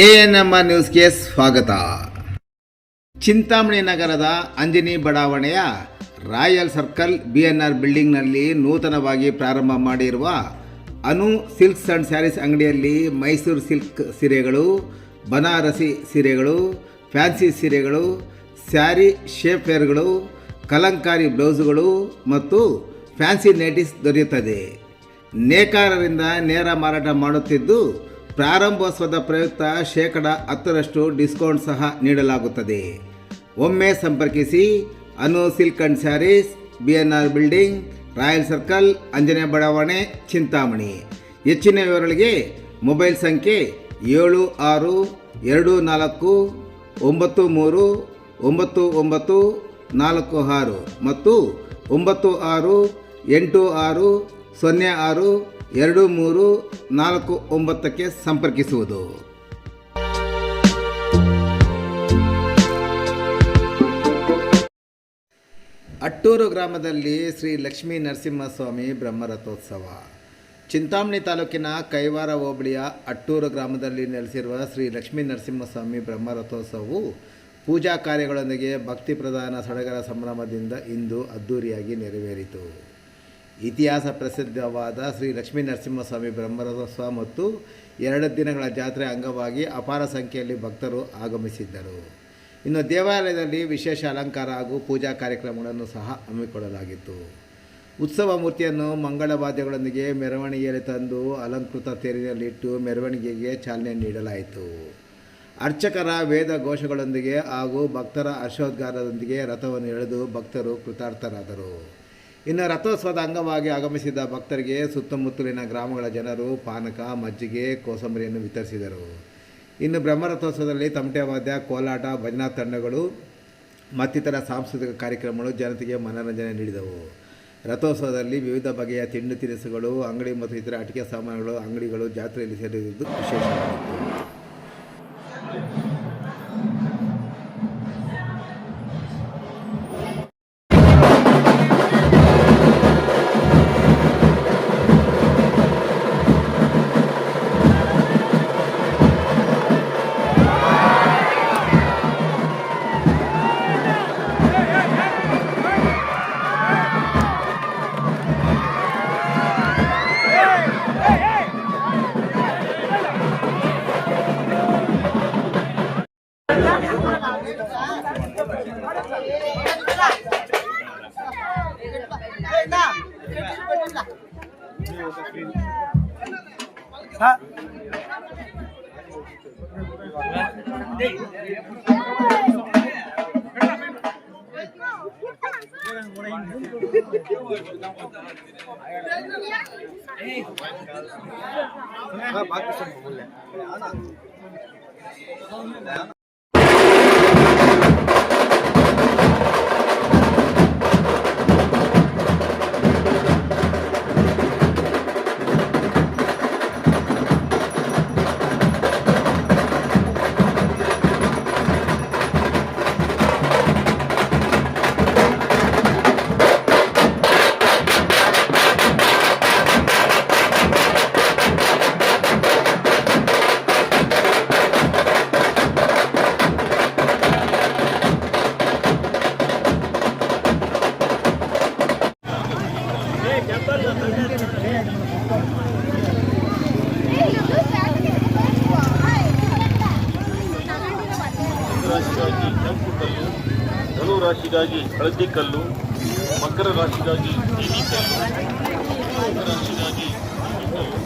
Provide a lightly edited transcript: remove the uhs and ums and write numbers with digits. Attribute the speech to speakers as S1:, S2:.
S1: ANMR ನ್ಯೂಸ್ಗೆ ಸ್ವಾಗತ. ಚಿಂತಾಮಣಿ ನಗರದ ಅಂಜನಿ ಬಡಾವಣೆಯ ರಾಯಲ್ ಸರ್ಕಲ್ BNR ಬಿಲ್ಡಿಂಗ್ನಲ್ಲಿ ನೂತನವಾಗಿ ಪ್ರಾರಂಭ ಮಾಡಿರುವ ಅನು ಸಿಲ್ಕ್ಸ್ ಆ್ಯಂಡ್ ಸ್ಯಾರೀಸ್ ಅಂಗಡಿಯಲ್ಲಿ ಮೈಸೂರು ಸಿಲ್ಕ್ ಸೀರೆಗಳು, ಬನಾರಸಿ ಸೀರೆಗಳು, ಫ್ಯಾನ್ಸಿ ಸೀರೆಗಳು, ಸ್ಯಾರಿ ಶೇಪ್ವೇರ್ಗಳು, ಕಲಂಕಾರಿ ಬ್ಲೌಸುಗಳು ಮತ್ತು ಫ್ಯಾನ್ಸಿ ನೈಟೀಸ್ ದೊರೆಯುತ್ತದೆ. ನೇಕಾರರಿಂದ ನೇರ ಮಾರಾಟ ಮಾಡುತ್ತಿದ್ದು ಪ್ರಾರಂಭೋತ್ಸವದ ಪ್ರಯುಕ್ತ 10% ಡಿಸ್ಕೌಂಟ್ ಸಹ ನೀಡಲಾಗುತ್ತದೆ. ಒಮ್ಮೆ ಸಂಪರ್ಕಿಸಿ Anu silk and sarees, BNR building, royal circle, Anjane ಬಡಾವಣೆ, ಚಿಂತಾಮಣಿ. ಹೆಚ್ಚಿನ ವಿವರಗಳಿಗೆ ಮೊಬೈಲ್ ಸಂಖ್ಯೆ 7692939946 ಮತ್ತು 9686062349ಕ್ಕೆ ಸಂಪರ್ಕಿಸುವುದು. ಅಟ್ಟೂರು ಗ್ರಾಮದಲ್ಲಿ ಶ್ರೀ ಲಕ್ಷ್ಮೀ ನರಸಿಂಹಸ್ವಾಮಿ ಬ್ರಹ್ಮರಥೋತ್ಸವ. ಚಿಂತಾಮಣಿ ತಾಲೂಕಿನ ಕೈವಾರ ಹೋಬಳಿಯ ಅಟ್ಟೂರು ಗ್ರಾಮದಲ್ಲಿ ನೆಲೆಸಿರುವ ಶ್ರೀ ಲಕ್ಷ್ಮೀ ನರಸಿಂಹಸ್ವಾಮಿ ಬ್ರಹ್ಮರಥೋತ್ಸವವು ಪೂಜಾ ಕಾರ್ಯಗಳೊಂದಿಗೆ ಭಕ್ತಿ ಪ್ರಧಾನ ಸಡಗರ ಸಂಭ್ರಮದಿಂದ ಇಂದು ಅದ್ದೂರಿಯಾಗಿ ನೆರವೇರಿತು. ಇತಿಹಾಸ ಪ್ರಸಿದ್ಧವಾದ ಶ್ರೀ ಲಕ್ಷ್ಮೀ ನರಸಿಂಹಸ್ವಾಮಿ ಬ್ರಹ್ಮರಥೋತ್ಸವ ಮತ್ತು 2 ದಿನಗಳ ಜಾತ್ರೆ ಅಂಗವಾಗಿ ಅಪಾರ ಸಂಖ್ಯೆಯಲ್ಲಿ ಭಕ್ತರು ಆಗಮಿಸಿದ್ದರು. ಇನ್ನು ದೇವಾಲಯದಲ್ಲಿ ವಿಶೇಷ ಅಲಂಕಾರ ಹಾಗೂ ಪೂಜಾ ಕಾರ್ಯಕ್ರಮಗಳನ್ನು ಸಹ ಹಮ್ಮಿಕೊಳ್ಳಲಾಗಿತ್ತು. ಉತ್ಸವ ಮೂರ್ತಿಯನ್ನು ಮಂಗಳವಾದ್ಯಗಳೊಂದಿಗೆ ಮೆರವಣಿಗೆಯಲ್ಲಿ ತಂದು ಅಲಂಕೃತ ತೇರಿನಲ್ಲಿಟ್ಟು ಮೆರವಣಿಗೆಗೆ ಚಾಲನೆ ನೀಡಲಾಯಿತು. ಅರ್ಚಕರ ವೇದ ಘೋಷಗಳೊಂದಿಗೆ ಹಾಗೂ ಭಕ್ತರ ಹರ್ಷೋದ್ಗಾರದೊಂದಿಗೆ ರಥವನ್ನು ಎಳೆದು ಭಕ್ತರು ಕೃತಾರ್ಥರಾದರು. ಇನ್ನು ರಥೋತ್ಸವದ ಅಂಗವಾಗಿ ಆಗಮಿಸಿದ ಭಕ್ತರಿಗೆ ಸುತ್ತಮುತ್ತಲಿನ ಗ್ರಾಮಗಳ ಜನರು ಪಾನಕ, ಮಜ್ಜಿಗೆ, ಕೋಸಂಬರಿಯನ್ನು ವಿತರಿಸಿದರು. ಇನ್ನು ಬ್ರಹ್ಮರಥೋತ್ಸವದಲ್ಲಿ ತಮಟೆ ವಾದ್ಯ, ಕೋಲಾಟ, ಭಜನಾ ತಂಡಗಳು ಮತ್ತಿತರ ಸಾಂಸ್ಕೃತಿಕ ಕಾರ್ಯಕ್ರಮಗಳು ಜನತೆಗೆ ಮನರಂಜನೆ ನೀಡಿದವು. ರಥೋತ್ಸವದಲ್ಲಿ ವಿವಿಧ ಬಗೆಯ ತಿಂಡಿ ತಿನಿಸುಗಳು, ಅಂಗಡಿ ಮತ್ತು ಇತರ ಆಟಿಕೆ ಸಾಮಾನುಗಳು ಅಂಗಡಿಗಳು ಜಾತ್ರೆಯಲ್ಲಿ ಸೇರಿದ್ದು ವಿಶೇಷವಾಗಿತ್ತು.
S2: ರಾಶಿಗಾಗಿ ಕೆಂಪು ಕಲ್ಲು, ಧನು ರಾಶಿಗಾಗಿ ಹಳದಿ ಕಲ್ಲು, ಮಕರ ರಾಶಿಗಾಗಿ ನೀಲಿ ಕಲ್ಲು, ಕುಂಭ ರಾಶಿಗಾಗಿ ಕಲ್ಲು.